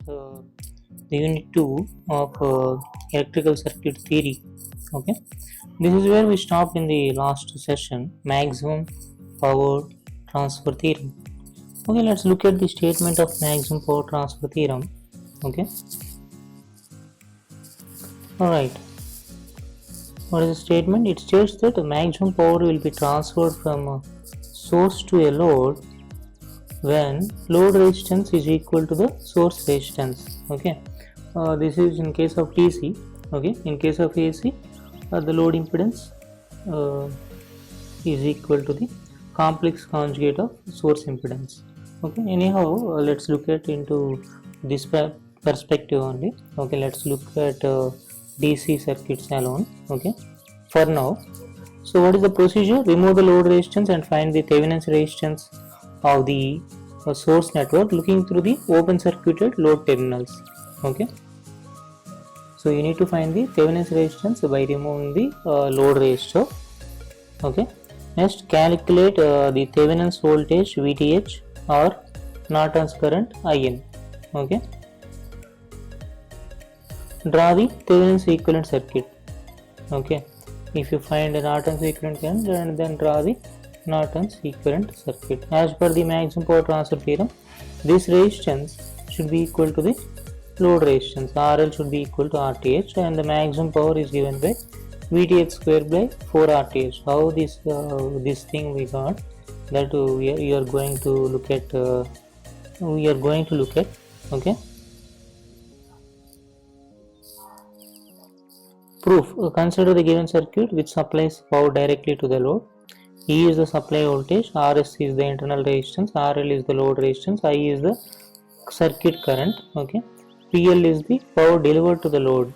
the unit 2 of electrical circuit theory. Okay, this is where we stopped in the last session, maximum power transfer theorem. Okay, let's look at the statement of maximum power transfer theorem. Okay, alright, what is the statement? It states that the maximum power will be transferred from a source to a load when load resistance is equal to the source resistance. Okay, this is in case of DC. Okay, in case of AC, the load impedance is equal to the complex conjugate of source impedance. Okay, anyhow, let's look at into this perspective only. Okay, let's look at DC circuits alone. Okay, for now. So what is the procedure? Remove the load resistance and find the Thevenin's resistance of the source network looking through the open circuited load terminals. Okay, so you need to find the Thevenin's resistance by removing the load resistor. Okay, next calculate the Thevenin's voltage VTH or Norton's current IN. Okay, draw the Thevenin's equivalent circuit. Okay, if you find a Norton's equivalent current, then draw the Norton's equivalent circuit. As per the maximum power transfer theorem, this resistance should be equal to the load resistance. RL should be equal to RTH, and the maximum power is given by VTH square by 4 RTH. How this thing we got, that we are going to look at. Okay. Proof. Consider the given circuit which supplies power directly to the load. E is the supply voltage, Rs is the internal resistance, RL is the load resistance, I is the circuit current. Okay, PL is the power delivered to the load.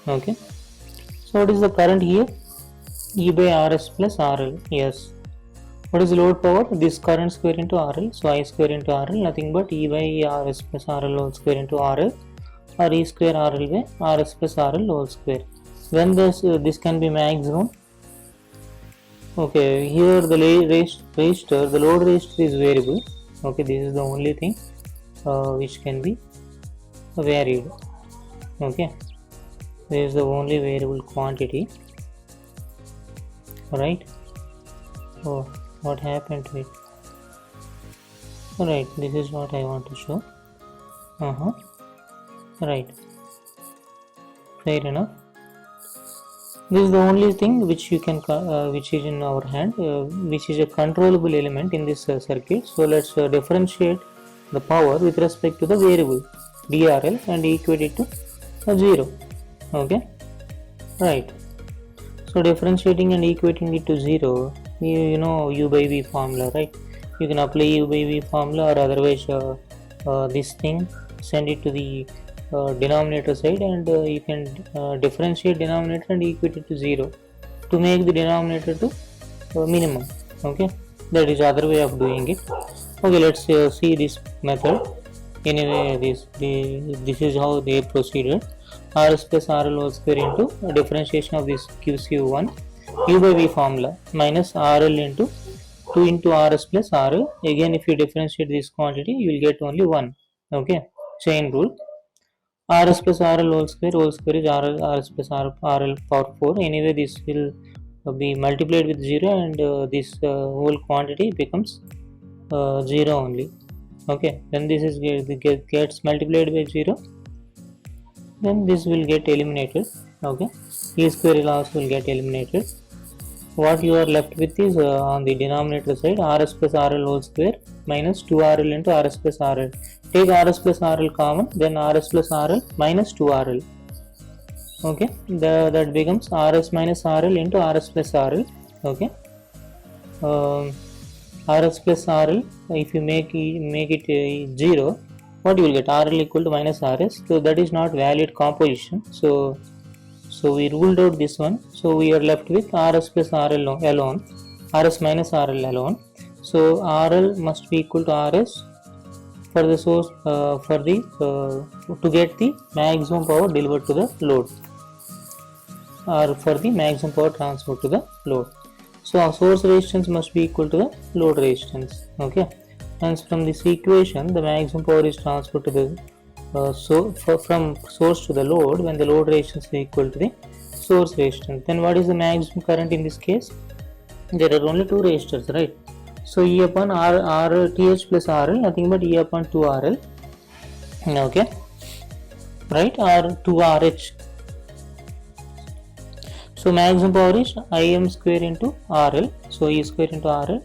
Okay, so what is the current here? E by Rs plus RL. Yes. What is the load power? This current square into RL, so I square into RL, nothing but E by Rs plus RL whole square into RL, or E square RL by Rs plus RL whole square. When this can be maximum. Okay, here the resistor, the load resistor is variable. Okay, this is the only thing which can be varied. Okay, this is the only variable quantity. Alright. Oh, what happened to it? Alright, this is what I want to show. Right, fair enough. This is the only thing which you can which is in our hand, which is a controllable element in this circuit. So let's differentiate the power with respect to the variable DRL and equate it to 0. Okay, right. So differentiating and equating it to 0, you know U by V formula, right? You can apply U by V formula, or otherwise this thing, send it to the denominator side, and you can differentiate denominator and equate it to 0 to make the denominator to minimum. Okay, that is other way of doing it. Okay, let's see this method. Anyway, this is how they proceeded. Rs plus RL whole square into differentiation of this QC1 U by V formula minus RL into 2 into Rs plus RL. Again, if you differentiate this quantity, you will get only 1. Okay, chain rule. Rs plus RL whole square is Rs plus RL power 4. Anyway, this will be multiplied with 0, and this whole quantity becomes 0 only. Okay, then this is gets multiplied by 0, then this will get eliminated. Okay, E square also will get eliminated. What you are left with is on the denominator side, Rs plus RL whole square minus 2RL into Rs plus RL. Take Rs plus RL common, then Rs plus RL minus 2RL. Okay, that becomes Rs minus RL into Rs plus RL. Okay, Rs plus RL, if you make it 0, what you will get? RL equal to minus Rs. So that is not valid composition. So we ruled out this one. So we are left with Rs plus RL alone, Rs minus RL alone. So RL must be equal to Rs for the source to get the maximum power delivered to the load, or for the maximum power transferred to the load. So our source resistance must be equal to the load resistance. Okay, hence from this equation the maximum power is transferred to the from source to the load, when the load resistance is equal to the source resistance, then what is the maximum current in this case? There are only two resistors, right? So E upon RTH plus RL, nothing but E upon 2RL, okay, right, or 2RH. So maximum power is Im square into RL, so E square into RL,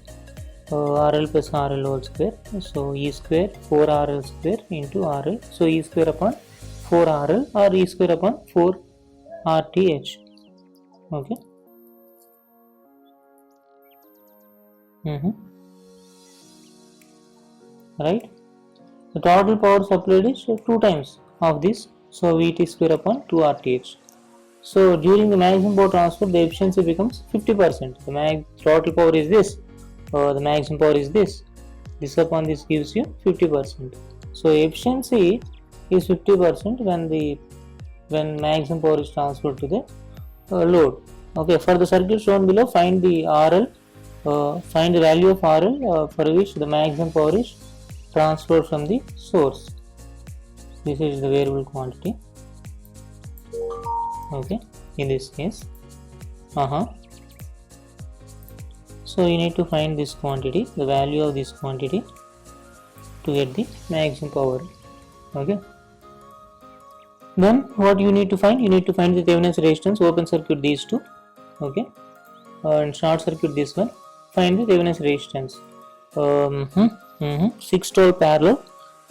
RL plus RL whole square, so E square 4RL square into RL, so E square upon 4RL or E square upon 4RTH, okay. Right, the total power supplied is 2 times of this, so Vt square upon 2RTH. So during the maximum power transfer, the efficiency becomes 50%. The total power is this, the maximum power is this. This upon this gives you 50%. So efficiency is 50% when maximum power is transferred to the load. Okay, for the circuit shown below, find the RL, find the value of RL for which the maximum power is transferred from the source. This is the variable quantity. Okay, in this case, so you need to find this quantity, the value of this quantity, to get the maximum power. Okay, then what you need to find? You need to find the Thevenin's resistance, open circuit these two, okay, and short circuit this one. Find the Thevenin's resistance. 612 parallel,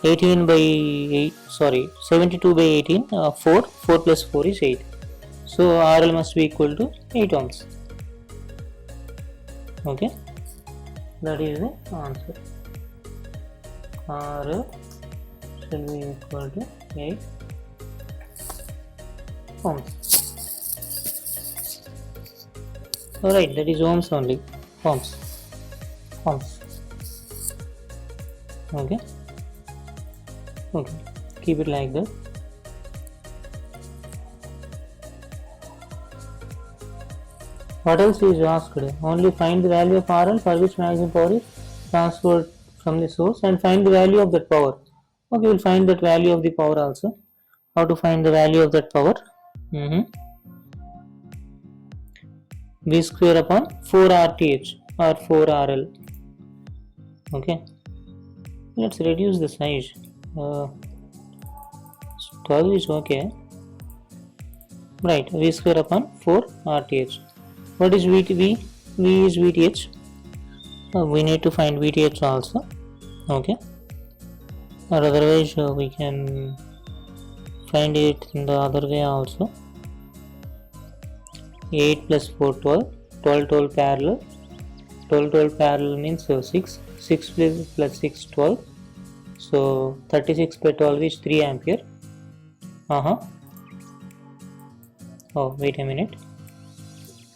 18 by 8, sorry, 72 by 18, 4 plus 4 is 8. So RL must be equal to 8 ohms. Okay, that is the answer. RL should be equal to 8 ohms. Alright, that is ohms only. Ohms. Okay. Okay, keep it like that. What else is asked? Only find the value of RL for which maximum power is transferred from the source and find the value of that power. Okay, we'll find that value of the power also. How to find the value of that power? V square upon 4 RTH or 4 RL. Okay, let's reduce the size. 12 is okay, right? V square upon 4 RTH. What is V is VTH. We need to find VTH also, okay, or otherwise we can find it in the other way also. 8 plus 4 12, 12 parallel, 12 parallel means 6 plus 6 12, so 36 by 12 is 3 ampere. Oh, wait a minute.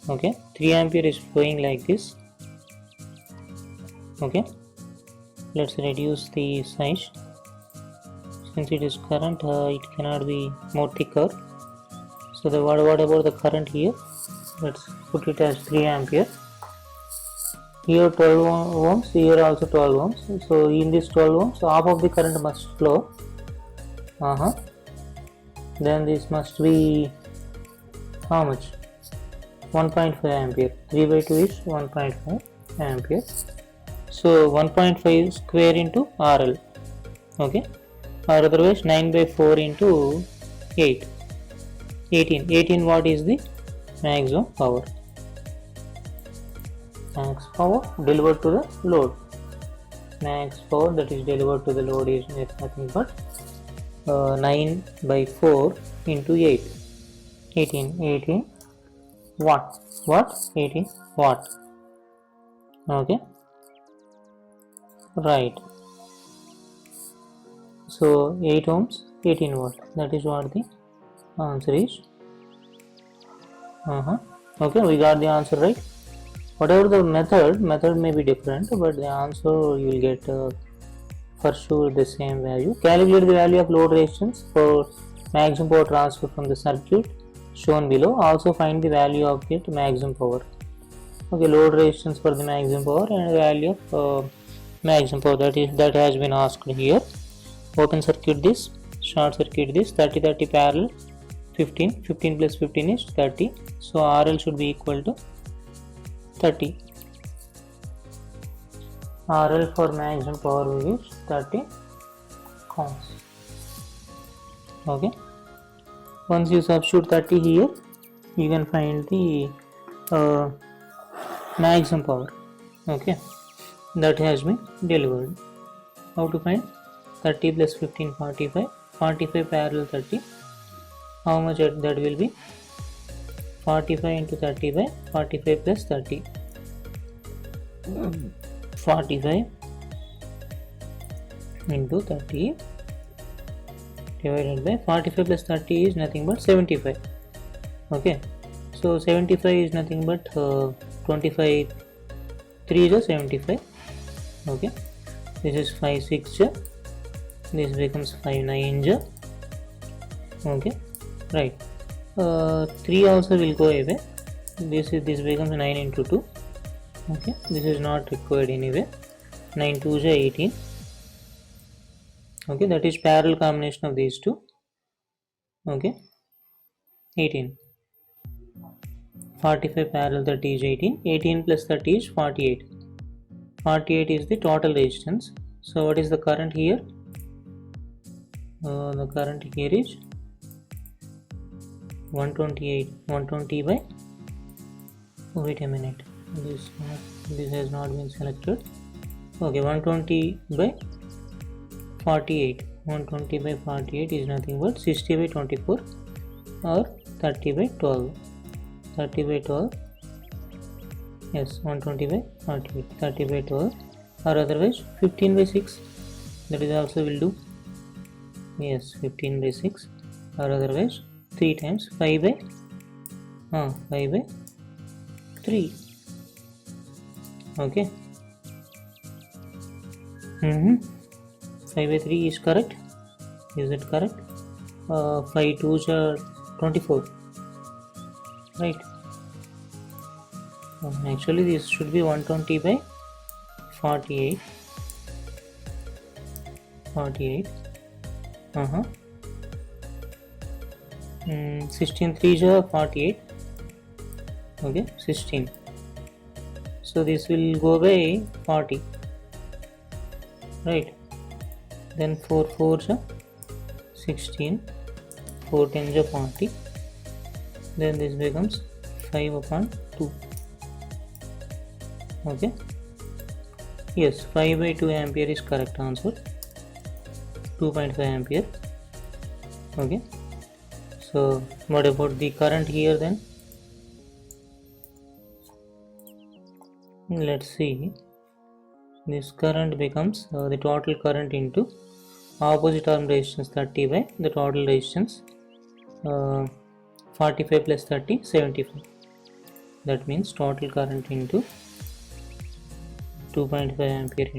Okay, 3 ampere is flowing like this. Okay, let's reduce the size. Since it is current, it cannot be more thicker. So what about the current here? Let's put it as 3 ampere. Here 12 ohms, here also 12 ohms. So in this 12 ohms, half of the current must flow. Then this must be how much? 1.5 ampere. 3 by 2 is 1.5 ampere. So 1.5 square into RL. Okay, or otherwise 9 by 4 into 8. 18 watt is the maximum power. Max power delivered to the load. Max power that is delivered to the load is nothing but 9 by 4 into 8. 18 watt. 18 watt. Okay, right. So 8 ohms, 18 watt. That is what the answer is. Okay, we got the answer right. Whatever the method may be different, but the answer you will get for sure the same value. Calculate the value of load resistance for maximum power transfer from the circuit shown below. Also find the value of the maximum power. Okay, load resistance for the maximum power and value of maximum power that has been asked here. Open circuit this. short circuit this 30 30 parallel 15 15 plus 15 is 30, so RL should be equal to 30. RL for maximum power wave is 30 ohms. Okay, once you substitute 30 here, you can find the maximum power, okay, that has been delivered. How to find 30 plus 15 45, 45 parallel 30, how much that will be? 45 into 30 by 45 plus 30, 45 into 30 divided by 45 plus 30 is nothing but 75. Okay, so 75 is nothing but 25 3 is 75. Okay, this is 5 6, this becomes 5 9. Okay, right, 3 also will go away, this becomes 9 into 2. Okay, this is not required anyway. 9 2 is 18. Okay, that is parallel combination of these two. Okay, 18. 45 parallel 30 is 18. 18 plus 30 is 48. 48 is the total resistance. So what is the current here? The current here is 128. 120 by, wait a minute, this has not been selected. Okay, 120 by 48. 120 by 48 is nothing but 60 by 24 or 30 by 12. 30 by 12, yes, 120 by 48, 30 by 12, or otherwise 15 by 6, that is also will do. Yes, 15 by 6, or otherwise 3 times 5 by 5 by 3. Okay. 5 by 3 is correct. Is it correct? 5 2s are 24. Right. Actually, this should be 120 by 48. 48. 16 3s are 48. Okay, 16. So this will go by 40. Right. Then 4 4s are 16. 4 10s are 40. Then this becomes 5 upon 2. Okay, yes, 5 by 2 ampere is correct answer. 2.5 ampere. Okay, so what about the current here then? Let's see, this current becomes the total current into opposite arm resistance 30 by the total resistance 45 plus 30 75. That means total current into 2.5 ampere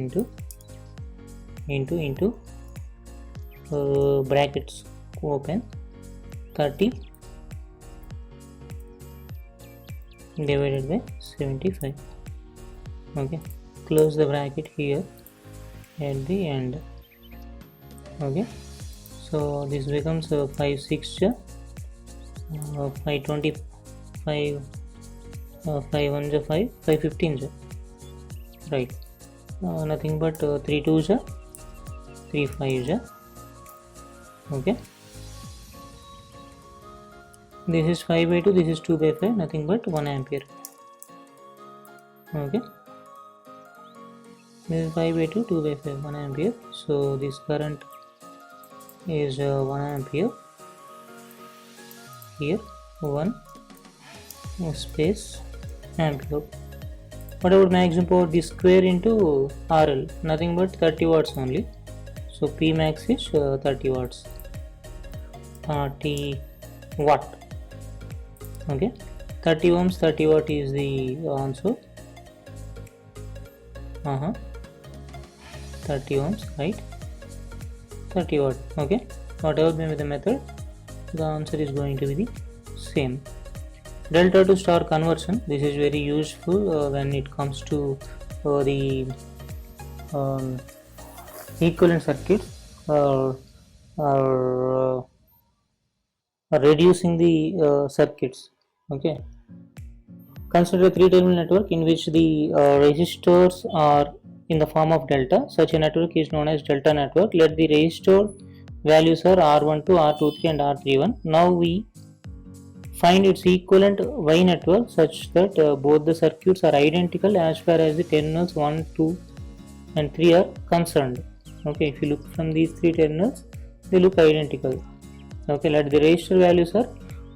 into brackets open 30 divided by 75. Okay, close the bracket here at the end. Okay, so this becomes 5 6 5 25 5 1 5 5 15. Right, nothing but 3 2s 3 5s. Okay, this is 5 by 2, this is 2 by 5, nothing but 1 ampere. Okay, this is 5 by 2, 2 by 5, 1 ampere. So this current is 1 ampere here, 1 space ampere. What about maximum power? This square into RL, nothing but 30 watts only. So P max is 30 watts. 30 watt. Okay, 30 ohms, 30 watt is the answer. 30 ohms, right? 30 watt. Okay, whatever may be the method, the answer is going to be the same. Delta to star conversion, this is very useful when it comes to the equivalent circuits. or reducing the circuits. Okay, consider a three-terminal network in which the resistors are in the form of delta. Such a network is known as delta network. Let the resistor values are R12, R23 and R31. Now we find its equivalent Y network such that both the circuits are identical as far as the terminals 1, 2 and 3 are concerned. Okay, if you look from these three terminals, they look identical. Okay, let the resistor values are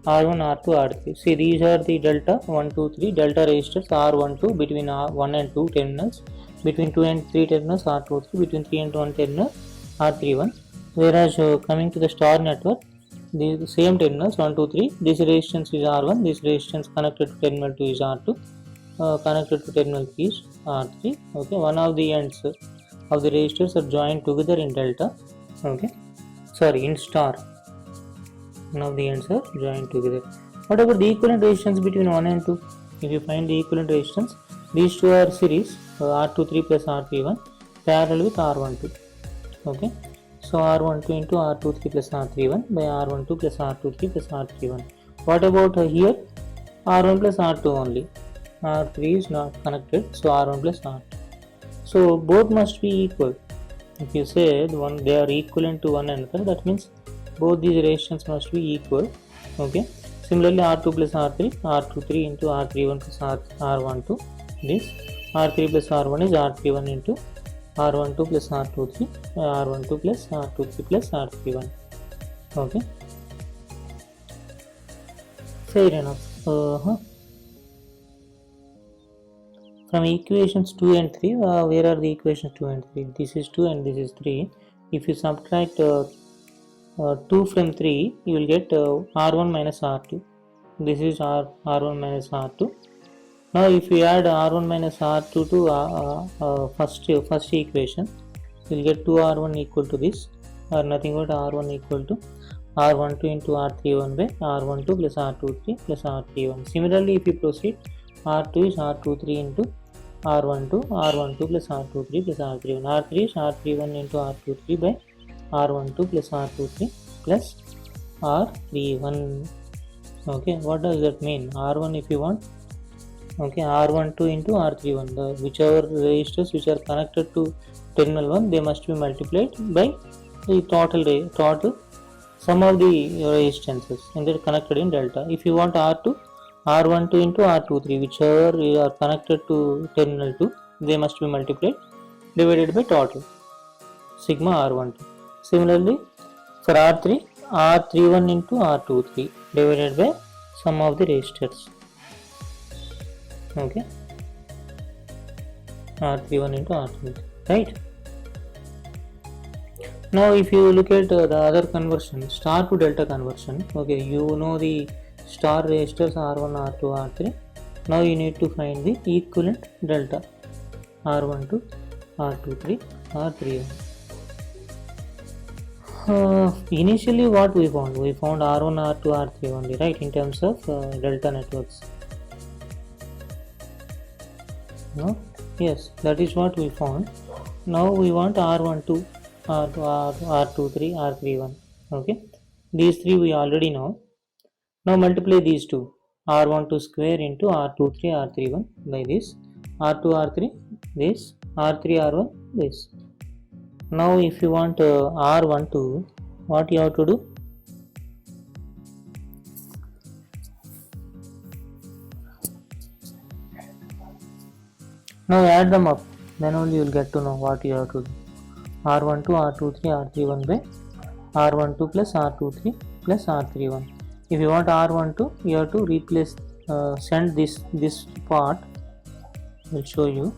R1, R2, R3. See, these are the delta 1, 2, 3 delta resistors R12 between R1 and 2 terminals, between 2 and 3 terminals R23, between 3 and 1 terminal R31. Whereas coming to the star network, the same terminals 1, 2, 3. This resistance is R1, this resistance connected to terminal 2 is R2, connected to terminal 3 is R3. Okay, one of the ends of the resistors are joined together in delta. Okay, sorry, in star. One of the ends are joined together. What about the equivalent resistance between 1 and 2? If you find the equivalent resistance, these two are series, R23 plus R31 parallel with R12. Okay, so R12 into R23 plus R31 by R12 plus R23 plus R31. What about here? R1 plus R2 only. R3 is not connected, so R1 plus R2. So both must be equal. If you say they are equivalent to one another, that means both these resistances must be equal. Okay. Similarly, R2 plus R3, R23 into R31 plus R12. This R3 plus R1 is R31 into R12 plus R23, R12 plus R23 plus R31. Okay. Fair enough. From equations 2 and 3, where are the equations 2 and 3? This is 2 and this is 3. If you subtract 2 from 3, you will get R1 minus R2. This is R1 minus R2. Now if you add R1 minus R2 to first equation, you will get 2R1 equal to this, or nothing but R1 equal to R12 into R31 by R12 plus R23 plus R31. Similarly, if you proceed, R2 is R23 into R12, R12 plus R23 plus R31. R3 is R31 into R23 by R12 plus R23 plus R31. Okay, what does that mean? R1 if you want, okay, R12 into R31. The whichever resistors which are connected to terminal 1, they must be multiplied by the total sum of the resistances and they are connected in delta. If you want R2, R12 into R23, whichever are connected to terminal 2, they must be multiplied divided by total sigma R12. Similarly, for R3, R31 into R23 divided by sum of the resistors. Okay, R31 into R23, right? Now if you look at the other conversion, star to delta conversion, okay, you know the star resistors R1, R2, R3. Now you need to find the equivalent delta R12, R23, R31. Initially what we found? We found R1, R2, R3 only, right, in terms of delta networks. No? Yes, that is what we found. Now we want R12, R23, R31. Okay, these three we already know. Now multiply these two, R12 square into R23, R31 by this, R2, R3 this, R3, R1 this. Now if you want R12, what you have to do? Now add them up, then only you will get to know what you have to do. R12, R23, R31 by R12 plus R23 plus R31. If you want R12, you have to replace, send this part. I will show you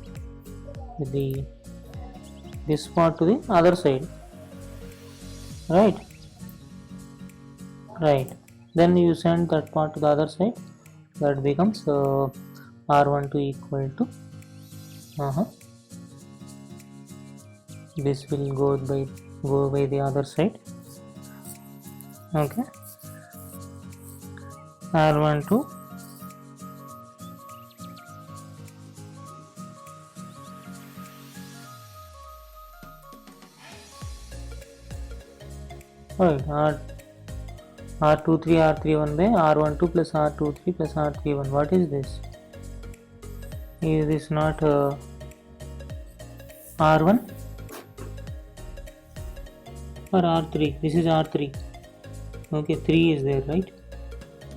this part to the other side, right? Right. Then you send that part to the other side. That becomes R12 equal to this will go by the other side. Okay, R12 R12 Alright, R23 R31 by R12 plus R23 plus R31. What is this? Is this not R1 or R3? This is R3. Okay, 3 is there, right?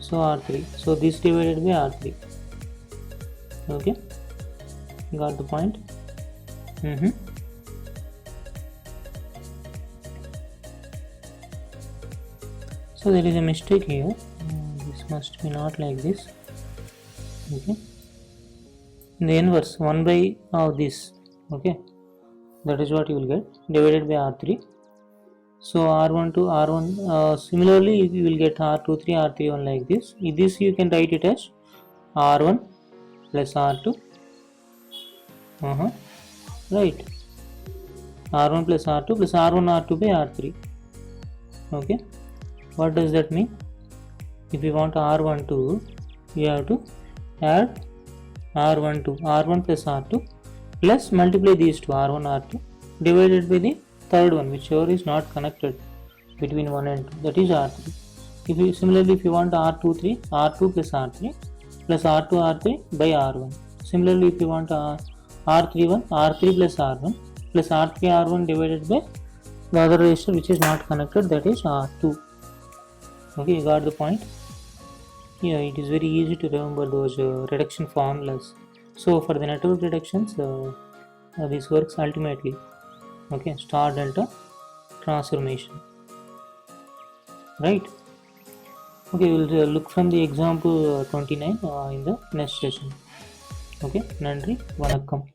So R3. So this divided by R3. Okay, got the point? So there is a mistake here. This must be not like this. Okay, the inverse 1 by this. Okay, that is what you will get, divided by R3. So R1 to R1, similarly you will get R23 R31 like this. This you can write it as R1 plus R2. Right, R1 plus R2 plus R1 R2 by R3. Okay, what does that mean? If you want R12, you have to add R12, R1 plus R2 plus multiply these two, R1 R2 divided by the third one, whichever is not connected between 1 and 2, that is R3. If you similarly, if you want R23, R2 plus R3 plus R2 R3 by R1. Similarly, if you want R31, R3 plus R1 plus R3 R1 divided by the other resistor which is not connected, that is R2. Okay, you got the point? Yeah, it is very easy to remember those reduction formulas. So for the network reductions, this works ultimately. Okay, star delta transformation, right? Okay, we will look from the example 29 in the next session. Okay, Nandri, Vanakkam.